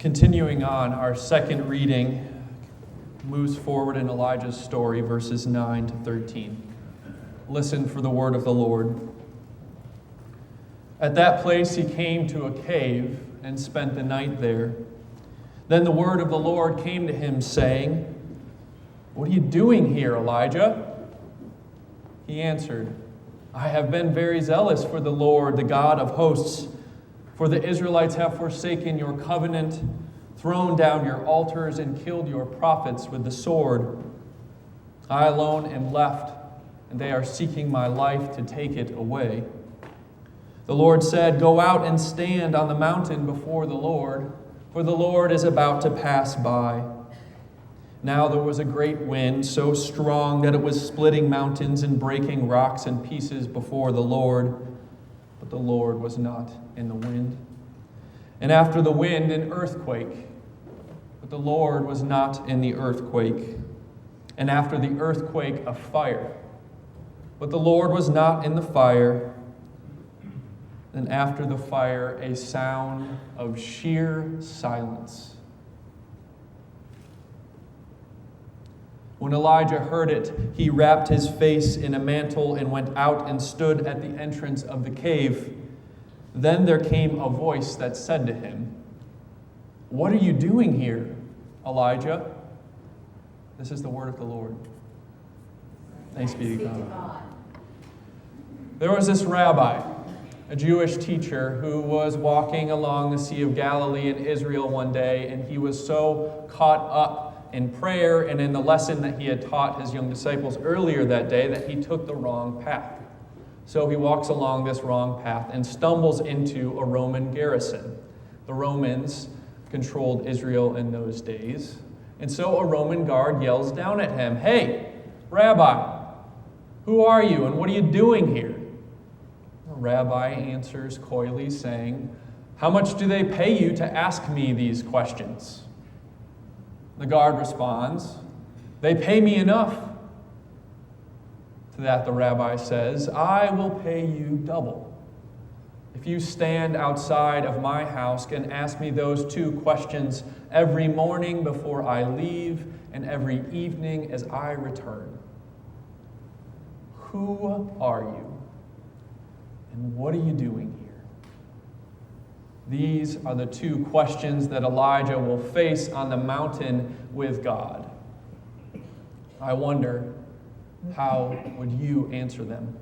Continuing on, our second reading moves forward in Elijah's story, verses 9 to 13. Listen for the word of the Lord. At that place he came to a cave and spent the night there. Then the word of the Lord came to him, saying, "What are you doing here, Elijah?" He answered, "I have been very zealous for the Lord, the God of hosts. For the Israelites have forsaken your covenant, thrown down your altars, and killed your prophets with the sword. I alone am left, and they are seeking my life to take it away." The Lord said, "Go out and stand on the mountain before the Lord, for the Lord is about to pass by." Now there was a great wind, so strong that it was splitting mountains and breaking rocks in pieces before the Lord. But the Lord was not in the wind. And after the wind, an earthquake. But the Lord was not in the earthquake. And after the earthquake, a fire. But the Lord was not in the fire. And after the fire, a sound of sheer silence. When Elijah heard it, he wrapped his face in a mantle and went out and stood at the entrance of the cave. Then there came a voice that said to him, "What are you doing here, Elijah?" This is the word of the Lord. Thanks be to God. There was this rabbi, a Jewish teacher, who was walking along the Sea of Galilee in Israel one day, and he was so caught up in prayer and in the lesson that he had taught his young disciples earlier that day that he took the wrong path. So he walks along this wrong path and stumbles into a Roman garrison. The Romans controlled Israel in those days. And so a Roman guard yells down at him, "Hey, Rabbi, who are you and what are you doing here?" The rabbi answers coyly, saying, "How much do they pay you to ask me these questions?" The guard responds, "They pay me enough." To that the rabbi says, "I will pay you double if you stand outside of my house and ask me those two questions every morning before I leave and every evening as I return. Who are you? And what are you doing here?" These are the two questions that Elijah will face on the mountain with God. I wonder, how would you answer them?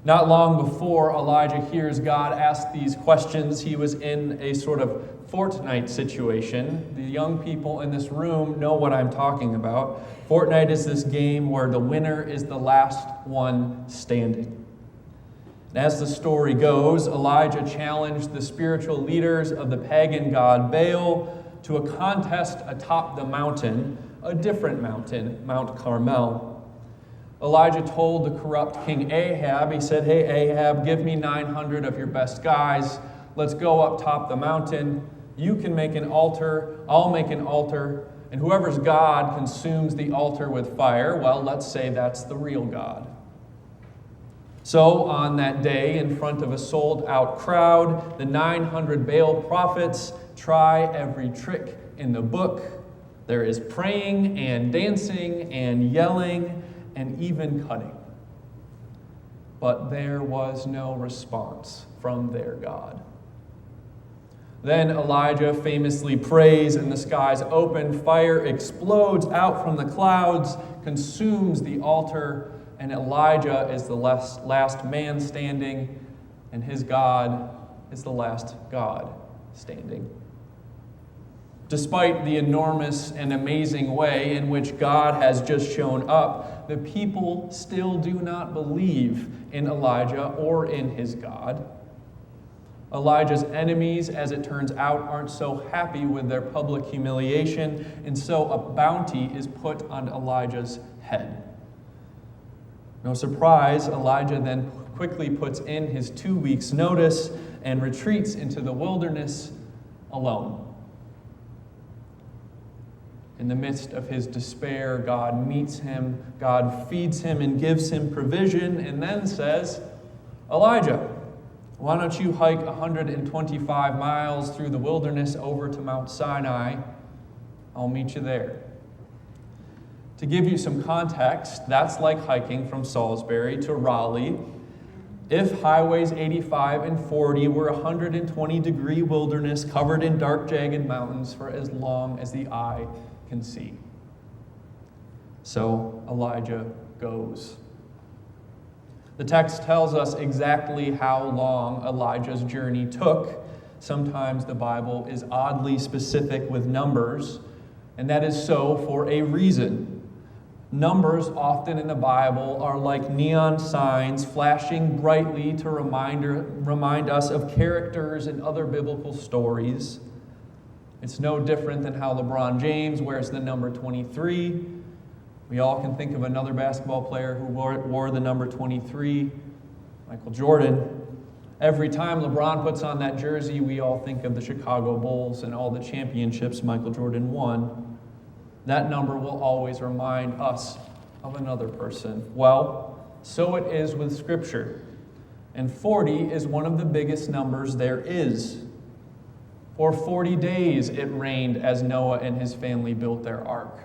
Not long before Elijah hears God ask these questions, he was in a sort of Fortnite situation. The young people in this room know what I'm talking about. Fortnite is this game where the winner is the last one standing. As the story goes, Elijah challenged the spiritual leaders of the pagan god Baal to a contest atop the mountain, a different mountain, Mount Carmel. Elijah told the corrupt King Ahab, he said, "Hey Ahab, give me 900 of your best guys. Let's go up top the mountain. You can make an altar, I'll make an altar, and whoever's God consumes the altar with fire, well, let's say that's the real God." So on that day, in front of a sold-out crowd, the 900 Baal prophets try every trick in the book. There is praying and dancing and yelling and even cutting. But there was no response from their God. Then Elijah famously prays, and the skies open. Fire explodes out from the clouds, consumes the altar, and Elijah is the last man standing, and his God is the last God standing. Despite the enormous and amazing way in which God has just shown up, the people still do not believe in Elijah or in his God. Elijah's enemies, as it turns out, aren't so happy with their public humiliation, and so a bounty is put on Elijah's head. No surprise, Elijah then quickly puts in his 2 weeks' notice and retreats into the wilderness alone. In the midst of his despair, God meets him, God feeds him and gives him provision, and then says, "Elijah, why don't you hike 125 miles through the wilderness over to Mount Sinai? I'll meet you there. To give you some context, that's like hiking from Salisbury to Raleigh. If highways 85 and 40 were a 120-degree wilderness covered in dark, jagged mountains for as long as the eye can see. So Elijah goes. The text tells us exactly how long Elijah's journey took. Sometimes the Bible is oddly specific with numbers, and that is so for a reason. Numbers often in the Bible are like neon signs flashing brightly to remind us of characters in other biblical stories. It's no different than how LeBron James wears the number 23. We all can think of another basketball player who wore the number 23, Michael Jordan. Every time LeBron puts on that jersey, we all think of the Chicago Bulls and all the championships Michael Jordan won. That number will always remind us of another person. Well, so it is with Scripture. And 40 is one of the biggest numbers there is. For 40 days it rained as Noah and his family built their ark.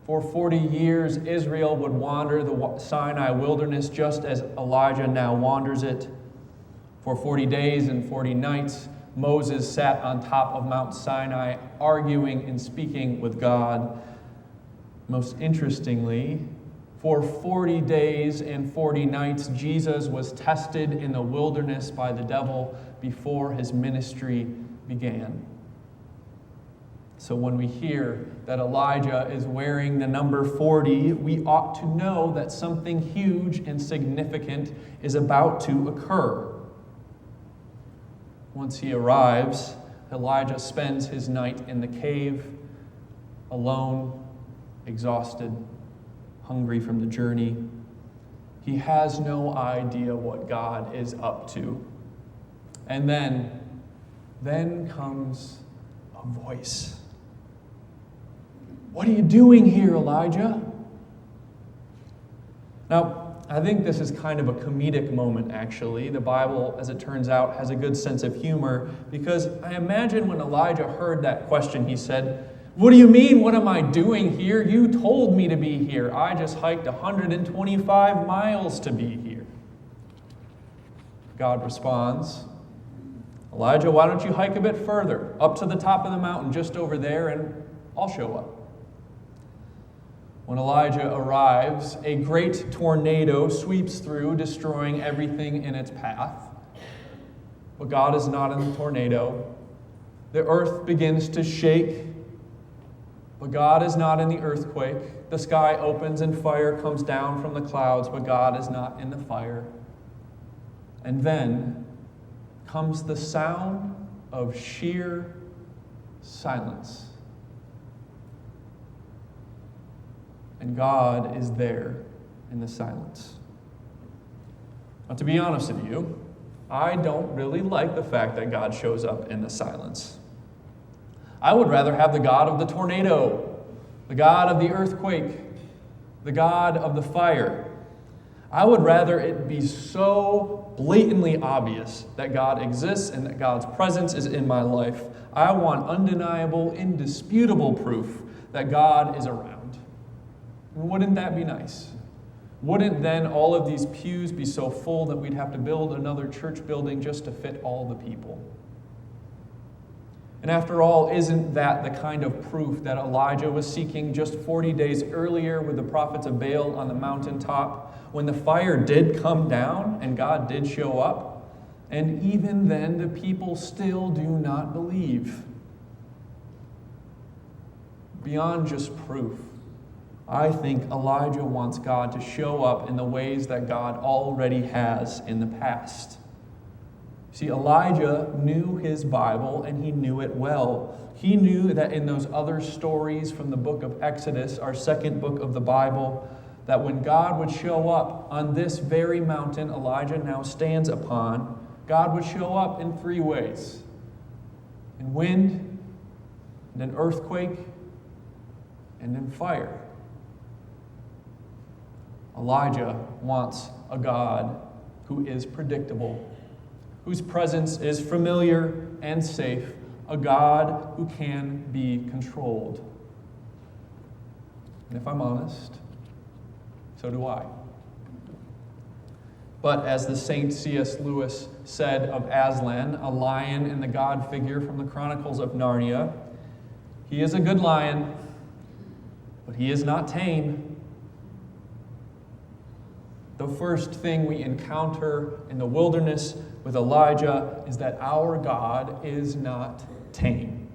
For 40 years Israel would wander the Sinai wilderness just as Elijah now wanders it. For 40 days and 40 nights Moses sat on top of Mount Sinai arguing and speaking with God. Most interestingly, for 40 days and 40 nights, Jesus was tested in the wilderness by the devil before his ministry began. So when we hear that Elijah is wearing the number 40, we ought to know that something huge and significant is about to occur. Once he arrives, Elijah spends his night in the cave, alone, exhausted, hungry from the journey. He has no idea what God is up to. And then comes a voice. What are you doing here, Elijah? Now, I think this is kind of a comedic moment, actually. The Bible, as it turns out, has a good sense of humor, because I imagine when Elijah heard that question, he said, "What do you mean, what am I doing here? You told me to be here. I just hiked 125 miles to be here." God responds, "Elijah, why don't you hike a bit further, up to the top of the mountain, just over there, and I'll show up." When Elijah arrives, a great tornado sweeps through, destroying everything in its path. But God is not in the tornado. The earth begins to shake, but God is not in the earthquake. The sky opens and fire comes down from the clouds, but God is not in the fire. And then comes the sound of sheer silence. And God is there in the silence. Now, to be honest with you, I don't really like the fact that God shows up in the silence. I would rather have the God of the tornado, the God of the earthquake, the God of the fire. I would rather it be so blatantly obvious that God exists and that God's presence is in my life. I want undeniable, indisputable proof that God is around. Wouldn't that be nice? Wouldn't then all of these pews be so full that we'd have to build another church building just to fit all the people? And after all, isn't that the kind of proof that Elijah was seeking just 40 days earlier with the prophets of Baal on the mountaintop, when the fire did come down and God did show up? And even then, the people still do not believe. Beyond just proof, I think Elijah wants God to show up in the ways that God already has in the past. See, Elijah knew his Bible, and he knew it well. He knew that in those other stories from the book of Exodus, our second book of the Bible, that when God would show up on this very mountain Elijah now stands upon, God would show up in three ways: in wind, and in earthquake, and in fire. Elijah wants a God who is predictable, whose presence is familiar and safe, a God who can be controlled. And if I'm honest, so do I. But as the Saint C.S. Lewis said of Aslan, a lion in the god figure from the Chronicles of Narnia, he is a good lion, but he is not tame. The first thing we encounter in the wilderness with Elijah is that our God is not tame.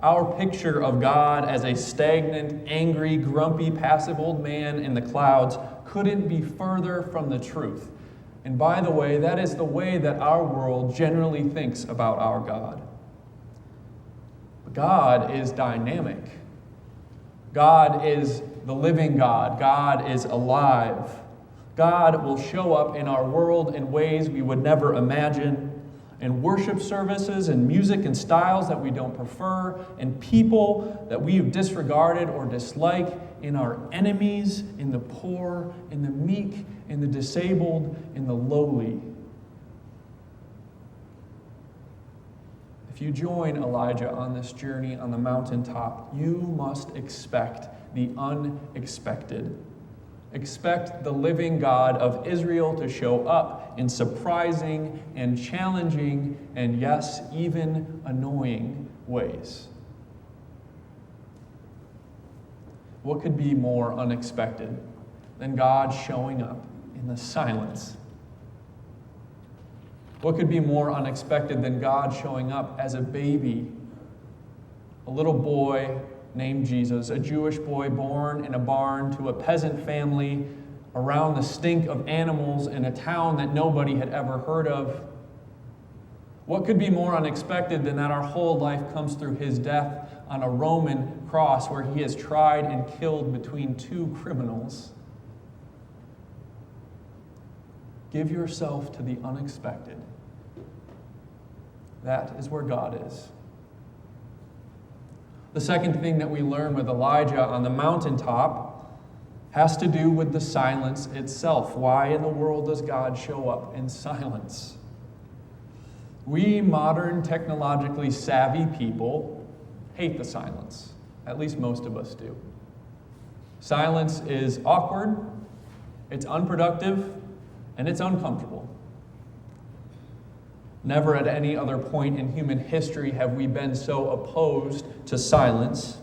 Our picture of God as a stagnant, angry, grumpy, passive old man in the clouds couldn't be further from the truth. And by the way, that is the way that our world generally thinks about our God. But God is dynamic. God is the living God. God is alive. God will show up in our world in ways we would never imagine, in worship services and music and styles that we don't prefer, in people that we've disregarded or dislike, in our enemies, in the poor, in the meek, in the disabled, in the lowly. If you join Elijah on this journey on the mountaintop, you must expect the unexpected. Expect the living God of Israel to show up in surprising and challenging and, yes, even annoying ways. What could be more unexpected than God showing up in the silence? What could be more unexpected than God showing up as a baby, a little boy named Jesus, a Jewish boy born in a barn to a peasant family around the stink of animals in a town that nobody had ever heard of? What could be more unexpected than that our whole life comes through his death on a Roman cross where he is tried and killed between two criminals? Give yourself to the unexpected. That is where God is. The second thing that we learn with Elijah on the mountaintop has to do with the silence itself. Why in the world does God show up in silence? We modern, technologically savvy people hate the silence. At least most of us do. Silence is awkward, it's unproductive, and it's uncomfortable. Never at any other point in human history have we been so opposed to silence.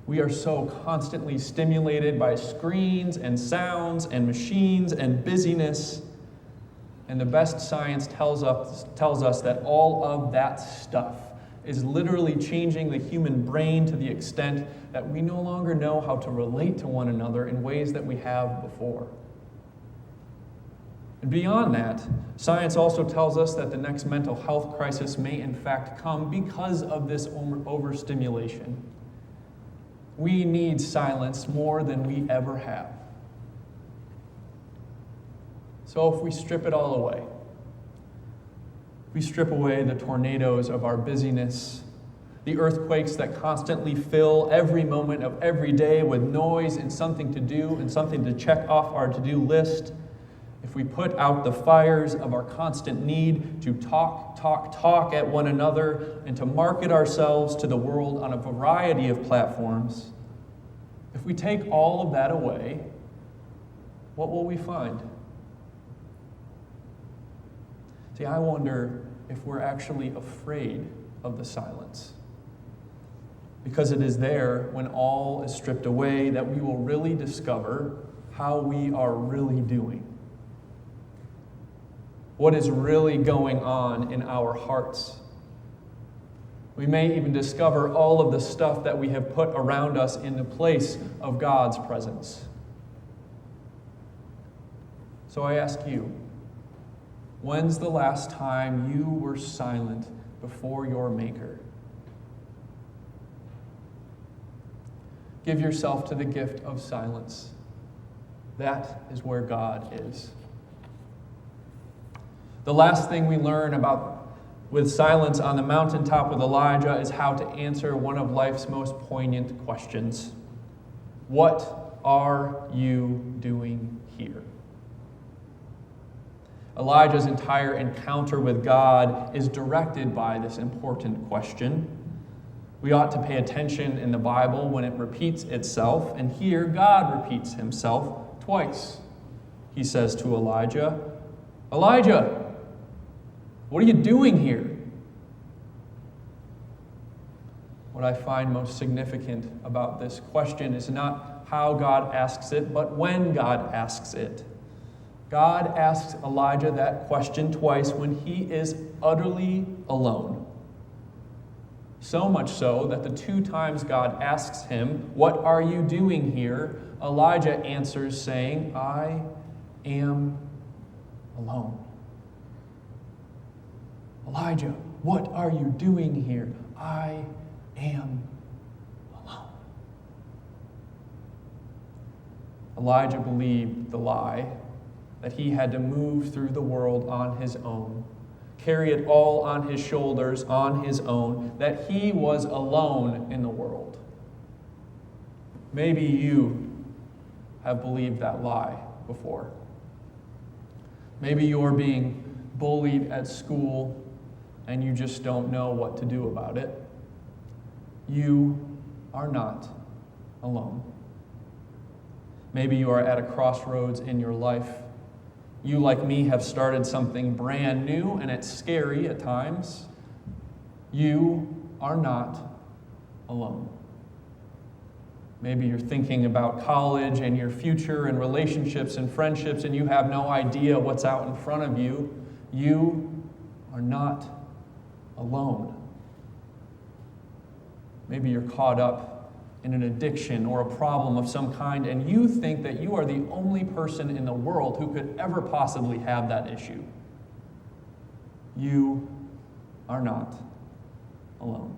We are so constantly stimulated by screens and sounds and machines and busyness. And the best science tells us that all of that stuff is literally changing the human brain to the extent that we no longer know how to relate to one another in ways that we have before. And beyond that, science also tells us that the next mental health crisis may in fact come because of this overstimulation. We need silence more than we ever have. So if we strip it all away, we strip away the tornadoes of our busyness, the earthquakes that constantly fill every moment of every day with noise and something to do and something to check off our to-do list, if we put out the fires of our constant need to talk at one another and to market ourselves to the world on a variety of platforms, if we take all of that away, what will we find? See, I wonder if we're actually afraid of the silence. Because it is there, when all is stripped away, that we will really discover how we are really doing. What is really going on in our hearts. We may even discover all of the stuff that we have put around us in the place of God's presence. So I ask you, when's the last time you were silent before your Maker? Give yourself to the gift of silence. That is where God is. The last thing we learn about with silence on the mountaintop with Elijah is how to answer one of life's most poignant questions. What are you doing here? Elijah's entire encounter with God is directed by this important question. We ought to pay attention in the Bible when it repeats itself, and here God repeats himself twice. He says to Elijah, "Elijah, what are you doing here?" What I find most significant about this question is not how God asks it, but when God asks it. God asks Elijah that question twice when he is utterly alone. So much so that the 2 times God asks him, "What are you doing here?" Elijah answers saying, "I am alone." "Elijah, what are you doing here?" "I am alone." Elijah believed the lie that he had to move through the world on his own, carry it all on his shoulders on his own, that he was alone in the world. Maybe you have believed that lie before. Maybe you're being bullied at school and you just don't know what to do about it. You are not alone. Maybe you are at a crossroads in your life. You, like me, have started something brand new and it's scary at times. You are not alone. Maybe you're thinking about college and your future and relationships and friendships and you have no idea what's out in front of you. You are not alone. Maybe you're caught up in an addiction or a problem of some kind, and you think that you are the only person in the world who could ever possibly have that issue. You are not alone.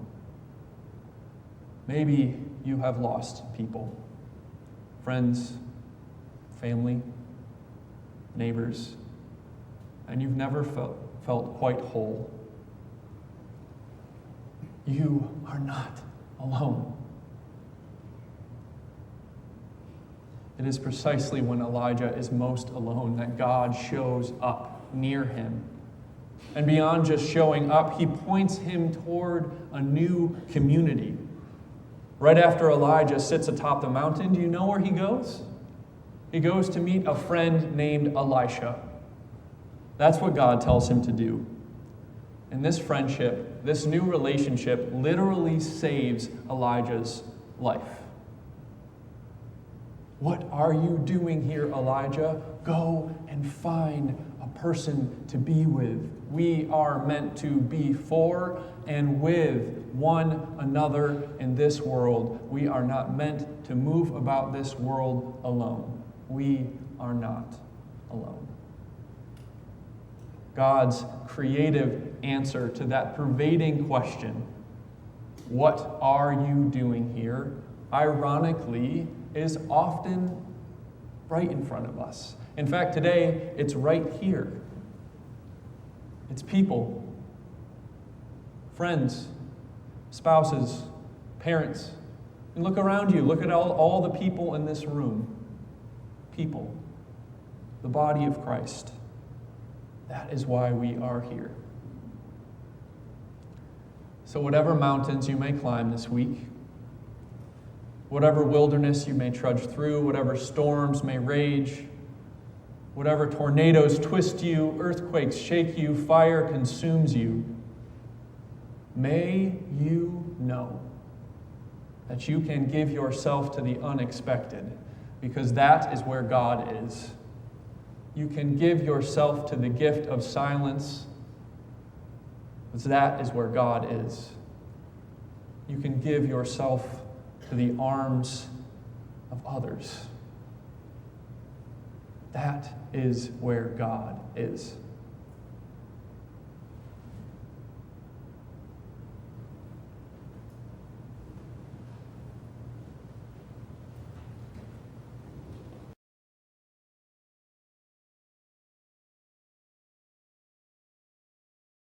Maybe you have lost people, friends, family, neighbors, and you've never felt quite whole. You are not alone. It is precisely when Elijah is most alone that God shows up near him. And beyond just showing up, he points him toward a new community. Right after Elijah sits atop the mountain, do you know where he goes? He goes to meet a friend named Elisha. That's what God tells him to do. And this friendship, this new relationship, literally saves Elijah's life. What are you doing here, Elijah? Go and find a person to be with. We are meant to be for and with one another in this world. We are not meant to move about this world alone. We are not alone. God's creative answer to that pervading question, what are you doing here, ironically, is often right in front of us. In fact, today, it's right here. It's people, friends, spouses, parents. And look around you. Look at all the people in this room. People. The body of Christ. That is why we are here. So whatever mountains you may climb this week, whatever wilderness you may trudge through, whatever storms may rage, whatever tornadoes twist you, earthquakes shake you, fire consumes you, may you know that you can give yourself to the unexpected, because that is where God is. You can give yourself to the gift of silence, because that is where God is. You can give yourself to the arms of others. That is where God is.